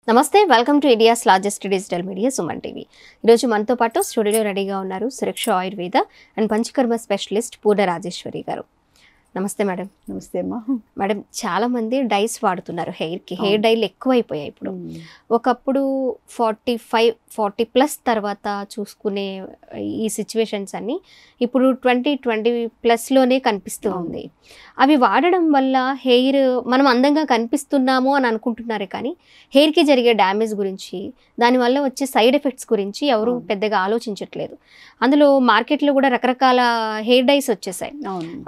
నమస్తే, welcome to India's largest digital media Suman TV. ఈరోజు మనతో పాటు స్టూడియోలో రెడీగా ఉన్నారు సురక్ష ఆయుర్వేద అండ్ పంచకర్మ స్పెషలిస్ట్ పూర్ణ రాజేశ్వరి గారు. నమస్తే మేడం. నమస్తే అమ్మా. మేడం, చాలా మంది డైస్ వాడుతున్నారు హెయిర్కి. హెయిర్ డైలు ఎక్కువైపోయాయి ఇప్పుడు. ఒకప్పుడు 45-40+ తర్వాత చూసుకునే ఈ సిచ్యువేషన్స్ అన్నీ ఇప్పుడు 20-20+ కనిపిస్తూ ఉంది. అవి వాడడం వల్ల హెయిర్ మనం అందంగా కనిపిస్తున్నాము అని అనుకుంటున్నారే కానీ హెయిర్కి జరిగే డ్యామేజ్ గురించి, దానివల్ల వచ్చే సైడ్ ఎఫెక్ట్స్ గురించి ఎవరు పెద్దగా ఆలోచించట్లేదు. అందులో మార్కెట్లో కూడా రకరకాల హెయిర్ డైస్ వచ్చేసాయి.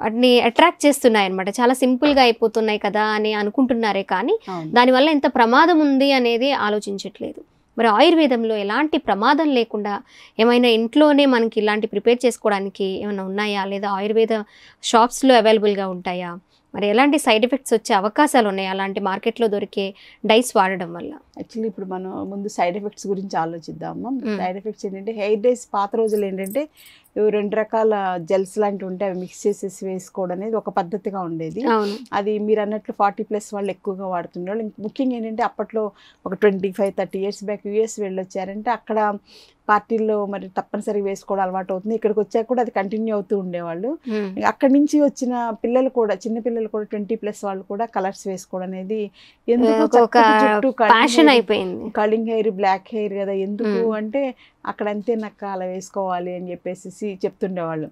వాటిని అట్రాక్ట్ చేస్తున్నాయి అనమాట. చాలా సింపుల్గా అయిపోతున్నాయి కదా అని అనుకుంటున్నారే కానీ దానివల్ల ఎంత ప్రమాదం ఉంది అనేది ఆలోచించట్లేదు. మరి ఆయుర్వేదంలో ఎలాంటి ప్రమాదం లేకుండా ఏమైనా ఇంట్లోనే మనకి ఇలాంటి ప్రిపేర్ చేసుకోవడానికి ఏమైనా ఉన్నాయా, లేదా ఆయుర్వేద షాప్స్లో అవైలబుల్గా ఉంటాయా, మరి ఎలాంటి సైడ్ ఎఫెక్ట్స్ వచ్చే అవకాశాలు ఉన్నాయి అలాంటి మార్కెట్లో దొరికే డైస్ వాడడం వల్ల? యాక్చువల్లీ ఇప్పుడు మనం ముందు సైడ్ ఎఫెక్ట్స్ గురించి ఆలోచిద్దాము. సైడ్ ఎఫెక్ట్స్ ఏంటంటే, హెయిర్ డైస్ పాత రోజులు ఏంటంటే 2 రకాల జెల్స్ లాంటివి ఉంటాయి, అవి మిక్స్ చేసేసి వేసుకోవడం అనేది ఒక పద్ధతిగా ఉండేది. అది మీరు అన్నట్లు 40+ వాళ్ళు ఎక్కువగా వాడుతుండేవాళ్ళు. ముఖ్యంగా ఏంటంటే అప్పట్లో ఒక 25-30 years బ్యాక్ యూఎస్ వెళ్ళొచ్చారంటే అక్కడ పార్టీల్లో మరి తప్పనిసరిగా వేసుకోవడం అలవాటు అవుతుంది. ఇక్కడికి వచ్చాక కూడా అది కంటిన్యూ అవుతూ ఉండేవాళ్ళు. అక్కడి నుంచి వచ్చిన పిల్లలు కూడా, చిన్న పిల్లలు కూడా 20+ వాళ్ళు కూడా కలర్స్ వేసుకోవడం అనేది ఎందుకు జుట్టు ఫ్యాషన్ అయిపోయింది. కళింగ్ హెయిర్, బ్లాక్ హెయిర్ కదా, ఎందుకు అంటే అక్కడ అంతే నక్క అలా వేసుకోవాలి అని చెప్పేసి చెప్తుండేవాళ్ళు.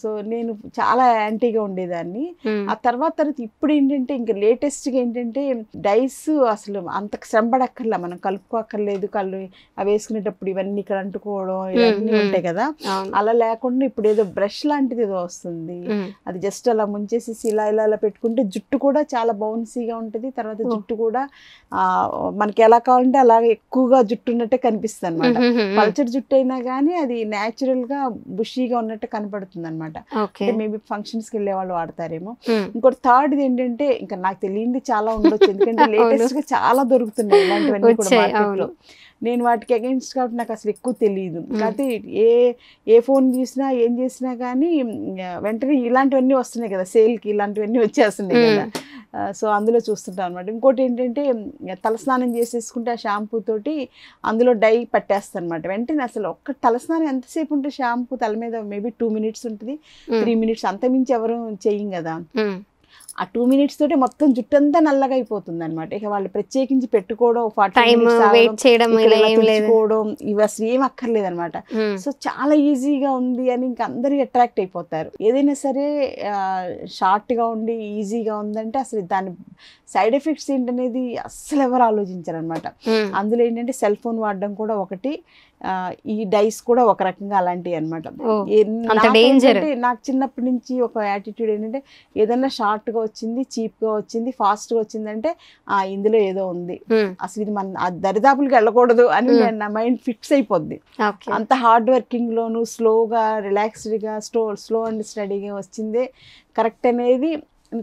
సో నేను చాలా యాంటీగా ఉండేదాన్ని. ఆ తర్వాత ఇప్పుడు ఏంటంటే ఇంకా లేటెస్ట్గా ఏంటంటే డైస్ అసలు అంత శ్రమ పడక్కర్లా, మనం కలుపుకోక్కర్లేదు. అవి వేసుకునేటప్పుడు ఇవన్నీ ఇక్కడ అంటుకోవడం ఇవన్నీ ఉంటాయి కదా, అలా లేకుండా ఇప్పుడు ఏదో బ్రష్ లాంటిది ఏదో వస్తుంది. అది జస్ట్ అలా ముంచేసి ఇలా ఇలా అలా పెట్టుకుంటే జుట్టు కూడా చాలా బౌన్సీగా ఉంటుంది. తర్వాత జుట్టు కూడా మనకి ఎలా కావాలంటే అలాగే ఎక్కువగా జుట్టు ఉన్నట్టే కనిపిస్తుంది అనమాట. పల్చర్ జుట్టు అయినా కానీ అది న్యాచురల్ గా బుషీగా ఉన్నట్టు కనపడుతుంది అనమాట. మేబీ ఫంక్షన్స్ కి వెళ్ళే వాళ్ళు వాడతారేమో. ఇంకోటి థర్డ్ ఏంటంటే, ఇంకా నాకు తెలియంది చాలా ఉండొచ్చు, ఎందుకంటే లేటెస్ట్ గా చాలా దొరుకుతున్నాయి ఇలాంటివన్నీ కూడా మార్కెట్ లో. నేను వాటికి అగెన్స్ట్ కాబట్టి నాకు అసలు ఎక్కువ తెలియదు. కాబట్టి ఏ ఫోన్ చూసినా ఏం చేసినా కానీ వెంటనే ఇలాంటివన్నీ వస్తున్నాయి కదా, సేల్కి ఇలాంటివన్నీ వచ్చేస్తున్నాయి కదా. సో అందులో చూస్తుంటాం అనమాట. ఇంకోటి ఏంటంటే, తలస్నానం చేసేసుకుంటే ఆ షాంపూ తోటి అందులో డై పట్టేస్తాను అనమాట. వెంటనే అసలు ఒక్క తలస్నానం ఎంతసేపు ఉంటే షాంపూ తల మీద మేబీ 2 minutes ఉంటుంది, 3 minutes, అంతమించి ఎవరు చెయ్యం కదా. ఆ 2 minutes తోటి మొత్తం జుట్టు అంతా నల్లగా అయిపోతుంది అనమాట. ఇక వాళ్ళు ప్రత్యేకించి పెట్టుకోవడం, 40 minutes తెచ్చుకోవడం ఇవి అసలు ఏం అక్కర్లేదు అనమాట. సో చాలా ఈజీగా ఉంది అని ఇంకా అందరూ అట్రాక్ట్ అయిపోతారు. ఏదైనా సరే షార్ట్ గా ఉండి ఈజీగా ఉందంటే అసలు దాని సైడ్ ఎఫెక్ట్స్ ఏంటనేది అస్సలు ఎవరు ఆలోచించారు అనమాట. అందులో ఏంటంటే సెల్ ఫోన్ వాడడం కూడా ఒకటి, ఈ డైస్ కూడా ఒక రకంగా అలాంటివి అనమాట. నాకు చిన్నప్పటి నుంచి ఒక యాటిట్యూడ్ ఏంటంటే, ఏదైనా షార్ట్ గా వచ్చింది, చీప్ గా వచ్చింది, ఫాస్ట్ గా వచ్చిందంటే ఇందులో ఏదో ఉంది, అసలు ఇది మన దరిదాపులకు వెళ్ళకూడదు అని నా మైండ్ ఫిక్స్ అయిపోద్ది. అంత హార్డ్ వర్కింగ్ లోను స్లోగా రిలాక్స్డ్ గా స్లో అండ్ స్టడీగా వచ్చిందే కరెక్ట్ అనేది.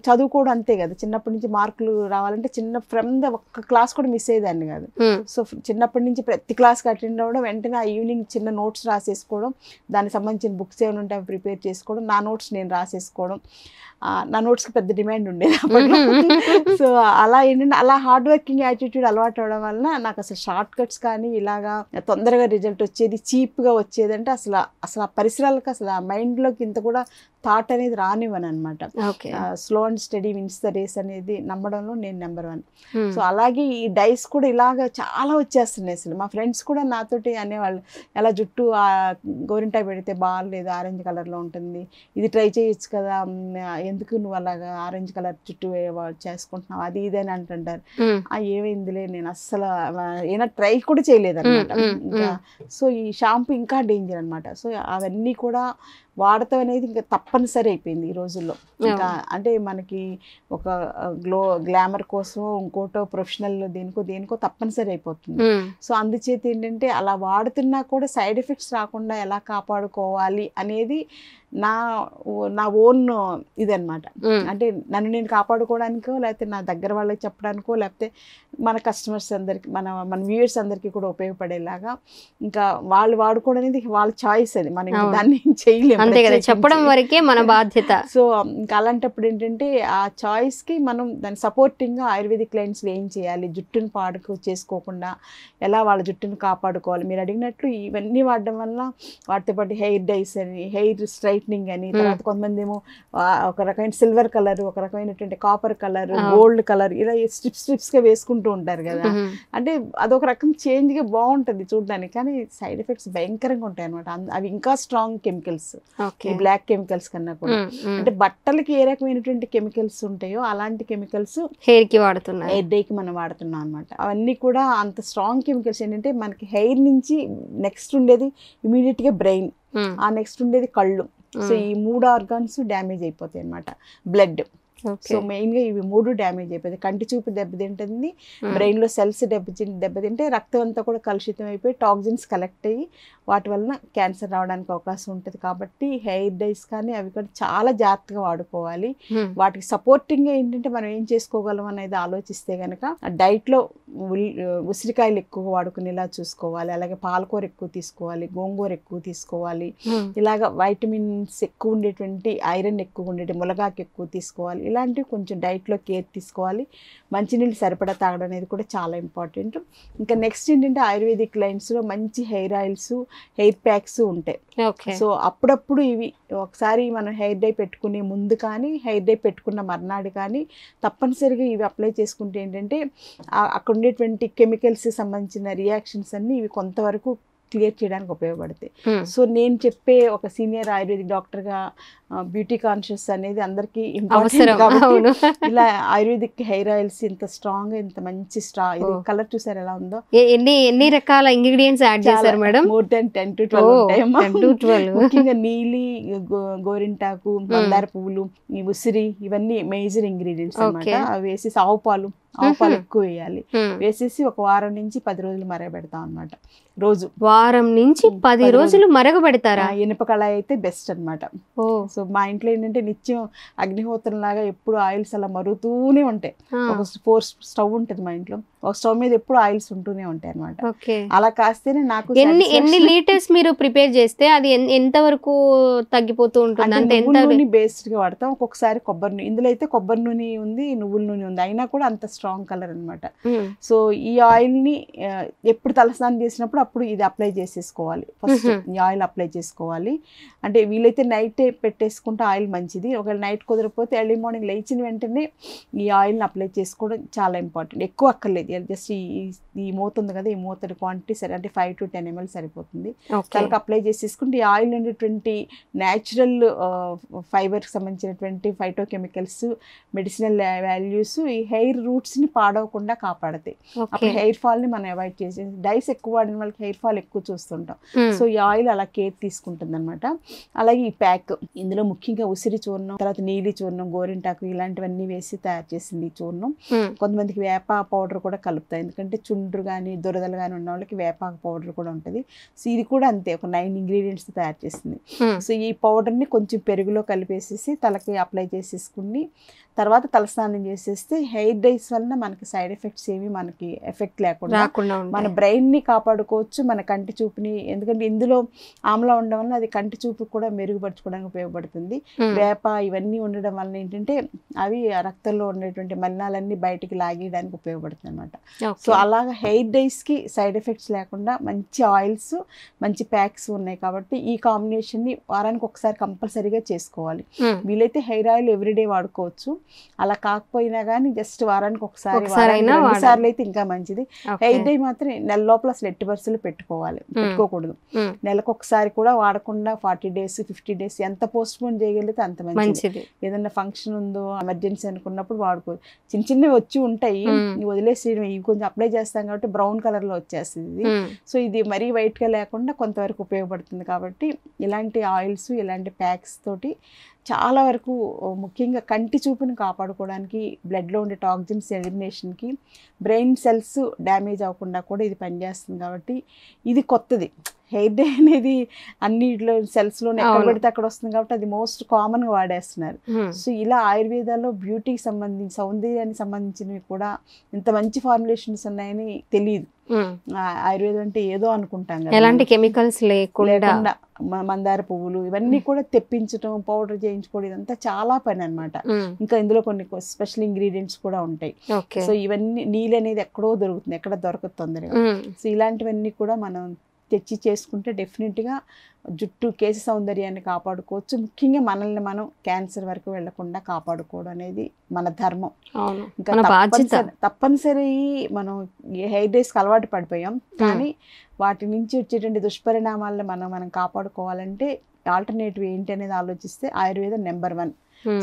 చదువుకోవడం అంతే కదా, చిన్నప్పటి నుంచి మార్కులు రావాలంటే ఫ్రమ్ ద ఒక్క క్లాస్ కూడా మిస్ అయ్యేదాన్ని కాదు. సో చిన్నప్పటి నుంచి ప్రతి క్లాస్కి అటెండ్ అవ్వడం, వెంటనే ఆ ఈవినింగ్ చిన్న నోట్స్ రాసేసుకోవడం, దానికి సంబంధించిన బుక్స్ ఏమైనా ఉంటే అవి ప్రిపేర్ చేసుకోవడం, నా నోట్స్ నేను రాసేసుకోవడం. నా నోట్స్కి పెద్ద డిమాండ్ ఉండేది అప్పట్లో. సో అలా ఏంటంటే అలా హార్డ్ వర్కింగ్ యాటిట్యూడ్ అలవాటు అవడం వలన నాకు అసలు షార్ట్ కట్స్ కానీ ఇలాగా తొందరగా రిజల్ట్ వచ్చేది, చీప్గా వచ్చేది అంటే అసలు ఆ పరిసరాలకు అసలు ఆ మైండ్లోకి ఇంత కూడా థాట్ అనేది రానివ్వను అనమాట. Slow and steady wins the race అనేది నమ్మడంలో నేను నెంబర్ 1. సో అలాగే ఈ డైస్ కూడా ఇలాగ చాలా వచ్చేస్తున్నాయి. అసలు మా ఫ్రెండ్స్ కూడా నాతోటి అనేవాళ్ళు, ఎలా జుట్టు గోరింటాయి పెడితే బాగాలేదు, ఆరెంజ్ కలర్లో ఉంటుంది, ఇది ట్రై చేయొచ్చు కదా, ఎందుకు నువ్వు అలాగా ఆరెంజ్ కలర్ జుట్టు చేసుకుంటున్నావు, అది ఇది అని అంటుంటారు. ఏమైందిలే, నేను అస్సలు ఏమైనా ట్రై కూడా చేయలేదు అనమాట. ఇంకా సో ఈ షాంపూ ఇంకా డేంజర్ అనమాట. సో అవన్నీ కూడా వాడటం అనేది ఇంకా తప్పనిసరి అయిపోయింది ఈ రోజుల్లో. ఇంకా అంటే మనకి ఒక గ్లామర్ కోసం ఇంకోటో ప్రొఫెషనల్ దేనికో తప్పనిసరి అయిపోతుంది. సో అందుచేత ఏంటంటే అలా వాడుతున్నా కూడా సైడ్ ఎఫెక్ట్స్ రాకుండా ఎలా కాపాడుకోవాలి అనేది నా ఓన్ ఇదనమాట. అంటే నన్ను నేను కాపాడుకోవడానికో లేకపోతే నా దగ్గర వాళ్ళకి చెప్పడానికో లేకపోతే మన కస్టమర్స్ అందరికి మన వ్యూయర్స్ అందరికీ కూడా ఉపయోగపడేలాగా ఇంకా వాళ్ళు వాడుకోవడం అనేది వాళ్ళ చాయిస్, అది మనం దాన్ని చేయలేము, చెప్పడం వరకే మన బాధ్యత. సో ఇంకా అలాంటప్పుడు ఏంటంటే ఆ చాయిస్కి మనం దాని సపోర్టింగ్గా ఆయుర్వేదిక్ క్లయింట్స్ ఏం చేయాలి, జుట్టును పాడుకు చేసుకోకుండా ఎలా వాళ్ళ జుట్టును కాపాడుకోవాలి. మీరు అడిగినట్లు ఇవన్నీ వాడడం వల్ల వాటితో పాటు హెయిర్ డైస్ అని, హెయిర్ స్ట్రైట్నింగ్ అని, తర్వాత కొంతమంది ఏమో ఒక రకమైన సిల్వర్ కలర్, ఒక రకమైనటువంటి కాపర్ కలర్, గోల్డ్ కలర్ ఇలా స్ట్రిప్స్గా వేసుకుంటూ ఉంటారు కదా. అంటే అదొక రకం చేంజ్గా బాగుంటుంది చూడడానికి, కానీ సైడ్ ఎఫెక్ట్స్ భయంకరంగా ఉంటాయి అనమాట. అవి ఇంకా స్ట్రాంగ్ కెమికల్స్, ఈ బ్లాక్ కెమికల్స్ కన్నా కూడా. అంటే బట్టలకి ఏ రకమైనటువంటి కెమికల్స్ ఉంటాయో అలాంటి కెమికల్స్ హెయిర్ కి వాడుతున్నాం, హెయిర్ డేకి మనం వాడుతున్నాం అనమాట. అవన్నీ కూడా అంత స్ట్రాంగ్ కెమికల్స్ ఏంటంటే మనకి హెయిర్ నుంచి నెక్స్ట్ ఉండేది ఇమీడియట్ గా బ్రెయిన్, ఆ నెక్స్ట్ ఉండేది కళ్ళు. సో ఈ 3 ఆర్గాన్స్ డ్యామేజ్ అయిపోతాయి అనమాట. బ్లడ్, సో మెయిన్గా ఇవి 3 డ్యామేజ్ అయిపోతాయి. కంటి చూపు దెబ్బతింటుంది, బ్రెయిన్లో సెల్స్ దెబ్బతింటే రక్తం అంతా కూడా కలుషితం అయిపోయి టాక్సిన్స్ కలెక్ట్ అయ్యి వాటి వలన క్యాన్సర్ రావడానికి అవకాశం ఉంటుంది. కాబట్టి హెయిర్ డైస్ కానీ అవి కూడా చాలా జాగ్రత్తగా వాడుకోవాలి. వాటికి సపోర్టింగ్గా ఏంటంటే మనం ఏం చేసుకోగలం అనేది ఆలోచిస్తే కనుక డైట్లో ఉసిరికాయలు ఎక్కువ వాడుకునేలా చూసుకోవాలి, అలాగే పాలకూర ఎక్కువ తీసుకోవాలి, గోంగూర ఎక్కువ తీసుకోవాలి, ఇలాగ వైటమిన్స్ ఎక్కువ ఉండేటువంటి, ఐరన్ ఎక్కువ ఉండేటి ములగాకు ఎక్కువ తీసుకోవాలి. ఇలాంటివి కొంచెం డైట్లో కేర్ తీసుకోవాలి. మంచినీళ్ళు సరిపడా తాగడం అనేది కూడా చాలా ఇంపార్టెంట్. ఇంకా నెక్స్ట్ ఏంటంటే ఆయుర్వేదిక్ లైన్స్లో మంచి హెయిర్ ఆయిల్స్, హెయిర్ ప్యాక్స్ ఉంటాయి. సో అప్పుడప్పుడు ఇవి ఒకసారి మనం హెయిర్ డై పెట్టుకునే ముందు కానీ హెయిర్ డై పెట్టుకున్న మర్నాడు కానీ తప్పనిసరిగా ఇవి అప్లై చేసుకుంటే ఏంటంటే అక్కడ ఉండేటువంటి కెమికల్స్ సంబంధించిన రియాక్షన్స్ అన్నీ ఇవి కొంతవరకు క్లియర్ చేయడానికి ఉపయోగపడతాయి. సో నేను చెప్పే ఒక సీనియర్ ఆయుర్వేదిక్ డాక్టర్గా బ్యూటీ కాన్షియస్ అనేది అందరికీ ఇంపార్టెంట్ కాబట్టి ఇలా ఆయుర్వేదిక్ హెయిర్ ఆయిల్స్ ఇంత స్ట్రాంగ్, ఇంత మంచి ఇది కలర్ చూసారు ఎలా ఉందో, ఎన్ని రకాల ఇంగ్రీడియంట్స్ యాడ్ చేశారు మేడం? More than 10 to 12 ఉంటాయమ్మా. ముఖ్యంగా నీలి, గోరింటాకు, మందార పువ్వులు, ఈ ఉసిరి ఇవన్నీ మేజర్ ఇంగ్రీడియంట్స్ అన్నమాట. అవి వేసి ఆవు పాలు ఎక్కువ వేయాలి. వేసేసి ఒక వారం నుంచి 10 రోజులు మరగబెడతాం అనమాట. రోజు వారం నుంచి 10 రోజులు మరగబెడతారా? ఇనుప కళాయి అయితే బెస్ట్ అనమాట. సో మా ఇంట్లో ఏంటంటే నిత్యం అగ్నిహోత్రం లాగా ఎప్పుడు ఆయిల్స్ అలా మరుగుతూనే ఉంటాయి. ఒక 4 స్టవ్ ఉంటుంది మా ఇంట్లో, ఒక స్టవ్ మీద ఎప్పుడు ఆయిల్స్ ఉంటూనే ఉంటాయి అనమాట. అలా కాస్తేనే నాకు ఎన్ని లీటర్స్ మీరు ప్రిపేర్ చేస్తే అది ఎంత వరకు తగ్గిపోతూ ఉంటుంది? అంటే నువ్వుల నూనె బేస్డ్ గా వాడతాం, ఒక్కొక్కసారి కొబ్బరి నూనె. ఇందులో అయితే కొబ్బరి నూనె ఉంది, నువ్వుల నూనె ఉంది, అయినా కూడా అంత స్ట్రాంగ్ కలర్ అనమాట. సో ఈ ఆయిల్ ని ఎప్పుడు తలస్నానం చేసినప్పుడు అప్పుడు ఇది అప్లై చేసేసుకోవాలి. ఫస్ట్ ఈ ఆయిల్ అప్లై చేసుకోవాలి. అంటే వీలైతే నైట్ పెట్టేసుకుంటే ఆయిల్ మంచిది. ఒకవేళ నైట్ కుదరకపోతే ఎర్లీ మార్నింగ్ లేచిన వెంటనే ఈ ఆయిల్ని అప్లై చేసుకోవడం చాలా ఇంపార్టెంట్. ఎక్కువ అక్కర్లేదు, జస్ట్ ఈ మూత ఉంది కదా, ఈ మూత క్వాంటిటీ సరే, అంటే 5 to 10 ml సరిపోతుంది. తలకు అప్లై చేసేసుకుంటే ఈ ఆయిల్ ఉండేటువంటి న్యాచురల్ ఫైబర్కి సంబంధించినటువంటి ఫైటోకెమికల్స్, మెడిసినల్ వాల్యూస్ ఈ హెయిర్ రూట్స్ని పాడవకుండా కాపాడతాయి. అప్పుడు హెయిర్ ఫాల్ని మనం అవాయిడ్ చేసి, డైస్ ఎక్కువ వాడిన వాళ్ళకి హెయిర్ ఫాల్ ఎక్కువ చూస్తుంటాం. సో ఈ ఆయిల్ అలా కేర్ తీసుకుంటుంది అనమాట. అలాగే ఈ ప్యాక్, ఇందులో ముఖ్యంగా ఉసిరి చూర్ణం, తర్వాత నీలి చూర్ణం, గోరింటాకు ఇలాంటివన్నీ వేసి తయారు చేసింది ఈ చూర్ణం. కొంతమందికి వేప పౌడర్ కూడా కలుపుతాయి, ఎందుకంటే చుండ్రు కానీ దురదలు కానీ ఉన్న వాళ్ళకి వేపాకు పౌడర్ కూడా ఉంటుంది. సో ఇది కూడా అంతే, ఒక 9 ingredients తయారు చేసింది. సో ఈ పౌడర్ని కొంచెం పెరుగులో కలిపేసేసి తలకి అప్లై చేసేసుకుని తర్వాత తలస్నానం చేసేస్తే హెయిర్ డైస్ వలన మనకి సైడ్ ఎఫెక్ట్స్ ఏమి మనకి ఎఫెక్ట్ లేకుండా మన బ్రెయిన్ని కాపాడుకోవచ్చు, మన కంటి చూపుని. ఎందుకంటే ఇందులో ఆమ్లా ఉండడం వల్ల అది కంటి చూపు కూడా మెరుగుపరచుకోవడానికి ఉపయోగపడుతుంది. వేప ఇవన్నీ ఉండడం వలన ఏంటంటే అవి రక్తంలో ఉండేటువంటి మలినాలన్నీ బయటికి లాగేయడానికి ఉపయోగపడుతుంది అనమాట. సో అలాగా హెయిర్ డైస్కి సైడ్ ఎఫెక్ట్స్ లేకుండా మంచి ఆయిల్స్, మంచి ప్యాక్స్ ఉన్నాయి కాబట్టి ఈ కాంబినేషన్ని వారానికి ఒకసారి కంపల్సరీగా చేసుకోవాలి. వీలైతే హెయిర్ ఆయిల్ ఎవ్రీడే వాడుకోవచ్చు, అలా కాకపోయినా కానీ జస్ట్ వారానికి ఒకసారి, 2 సార్లు అయితే ఇంకా మంచిది. హెయిర్ డై మాత్రం నెల లోపల అసలు ఎట్టి పరిస్థితులు పెట్టుకోకూడదు. నెలకు ఒకసారి కూడా వాడకుండా 40 days 50 days ఎంత పోస్ట్ పోన్ చేయగలిగితే అంత మంచిది. ఏదన్నా ఫంక్షన్ ఉందో ఎమర్జెన్సీ అనుకున్నప్పుడు వాడుకో. చిన్నవి వచ్చి ఉంటాయి, వదిలేసి ఇవి కొంచెం అప్లై చేస్తాం కాబట్టి బ్రౌన్ కలర్ లో వచ్చేస్తుంది. సో ఇది మరీ వైట్ గా లేకుండా కొంతవరకు ఉపయోగపడుతుంది. కాబట్టి ఇలాంటి ఆయిల్స్, ఇలాంటి ప్యాక్స్ తోటి చాలా వరకు ముఖ్యంగా కంటి చూపుని కాపాడుకోవడానికి, బ్లడ్లో ఉండే టాక్సిన్స్ ఎలిమినేషన్కి, బ్రెయిన్ సెల్స్ డ్యామేజ్ అవ్వకుండా కూడా ఇది పనిచేస్తుంది. కాబట్టి ఇది కొత్తది, హెయిర్ డే అనేది అన్నిట్లో సెల్స్లో ఎక్కడ పడితే అక్కడ వస్తుంది కాబట్టి అది మోస్ట్ కామన్గా వాడేస్తున్నారు. సో ఇలా ఆయుర్వేదాలో బ్యూటీకి సంబంధించి సౌందర్యానికి సంబంధించినవి కూడా ఇంత మంచి ఫార్ములేషన్స్ ఉన్నాయని తెలియదు. ఆయుర్వేదం అంటే ఏదో అనుకుంటాం కదా, ఎలాంటి కెమికల్స్ లేకుండా మందార పువ్వులు ఇవన్నీ కూడా తెప్పించడం, పౌడర్ చేయించుకోవడం, ఇదంతా చాలా పని అనమాట. ఇంకా ఇందులో కొన్ని స్పెషల్ ఇంగ్రీడియంట్స్ కూడా ఉంటాయి. సో ఇవన్నీ నీళ్ళు అనేది ఎక్కడో దొరుకుతుంది, ఎక్కడ దొరకదు తొందరగా. సో ఇలాంటివన్నీ కూడా మనం తెచ్చి చేసుకుంటే డెఫినెట్గా జుట్టు కేశ సౌందర్యాన్ని కాపాడుకోవచ్చు. ముఖ్యంగా మనల్ని మనం క్యాన్సర్ వరకు వెళ్లకుండా కాపాడుకోవడం అనేది మన ధర్మం. ఇంకా తప్పనిసరి మనం హెయిర్ డేస్కి అలవాటు పడిపోయాం, కానీ వాటి నుంచి వచ్చేటువంటి దుష్పరిణామాలను మనం కాపాడుకోవాలంటే ఆల్టర్నేటివ్ ఏంటి అనేది ఆలోచిస్తే ఆయుర్వేదం నెంబర్ 1.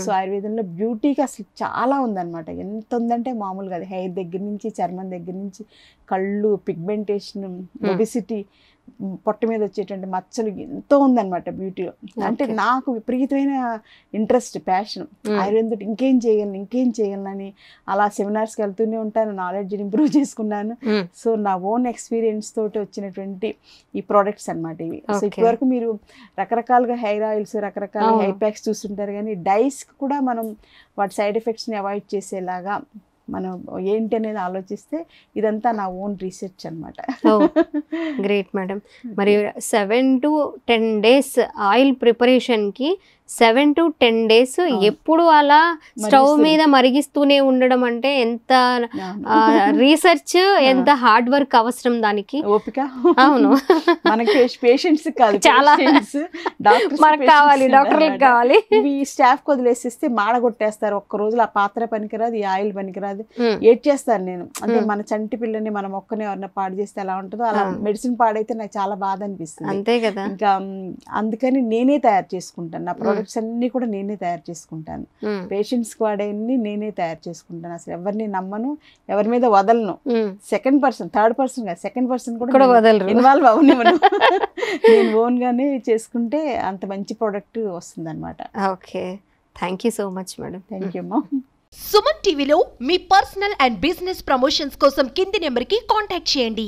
సో ఆయుర్వేదంలో బ్యూటీకి అసలు చాలా ఉందన్నమాట. ఎంత ఉందంటే మామూలుగా అది హెయిర్ దగ్గర నుంచి, చర్మం దగ్గర నుంచి, కళ్ళు, పిగ్మెంటేషన్, ఒబిసిటీ, పొట్ట మీద వచ్చేటువంటి మచ్చలు, ఎంతో ఉందన్నమాట బ్యూటీలో. అంటే నాకు విపరీతమైన ఇంట్రెస్ట్, ప్యాషన్ ఆయుర్వేదం ఇంకేం చేయగలను అని అలా సెమినార్స్కి వెళ్తూనే ఉంటాను, నాలెడ్జ్ ఇంప్రూవ్ చేసుకున్నాను. సో నా ఓన్ ఎక్స్పీరియన్స్ తోటి వచ్చినటువంటి ఈ ప్రోడక్ట్స్ అనమాట ఇవి. సో ఇప్పటివరకు మీరు రకరకాలుగా హెయిర్ ఆయిల్స్, రకరకాల హెయిర్ ప్యాక్స్ చూస్తుంటారు, కానీ డైస్కి కూడా మనం వాటి సైడ్ ఎఫెక్ట్స్ని అవాయిడ్ చేసేలాగా మనం ఏంటి అనేది ఆలోచిస్తే ఇదంతా నా ఓన్ రీసెర్చ్ అనమాట. Great madam. మరి 7 to 10 days oil ప్రిపరేషన్కి 7 to 10 days ఎప్పుడు అలా స్టవ్ మీద మరిగిస్తూనే ఉండడం అంటే ఎంత రీసెర్చ్, ఎంత హార్డ్ వర్క్ అవసరం దానికి. ఓపిక. అవును, మనకి పేషెంట్స్ కాదు, చాలా మనకు కావాలి, డాక్టర్లకు కావాలి. ఇవి స్టాఫ్ వదిలేసేస్తే మాడగొట్టేస్తారు. ఒక్క రోజులో ఆ పాత్ర పనికిరాదు, ఈ ఆయిల్ పనికిరాదు, ఏడ్ చేస్తాను నేను. అంటే మన చంటి పిల్లని మన మొక్కని ఎవరన్నా పాడు చేస్తే ఎలా ఉంటుందో అలా మెడిసిన్ పాడైతే నాకు చాలా బాధ అనిపిస్తుంది. అంతే కదా. ఇంకా అందుకని నేనే తయారు చేసుకుంటాను. నా ప్రొడక్ట్స్ అన్ని కూడా నేనే తయారు చేసుకుంటాను. పేషెంట్స్కి వాడేవన్నీ నేనే తయారు చేసుకుంటాను. అసలు ఎవరిని నమ్మను, ఎవరి మీద వదలను. సెకండ్ పర్సన్, థర్డ్ పర్సన్ కాదు, సెకండ్ పర్సన్ కూడా వదలరు, ఇన్వాల్వ్ అవనివ్వను. నేను ఓన్ గానే చేసుకుంటే అంత మంచి ప్రోడక్ట్ వస్తుంది అనమాట. Okay, thank you so much madam. Thank you అమ్మా. సుమన్ టీవీలో మీ పర్సనల్ అండ్ బిజినెస్ ప్రమోషన్స్ కోసం కింది నెంబర్కి కాంటాక్ట్ చేయండి.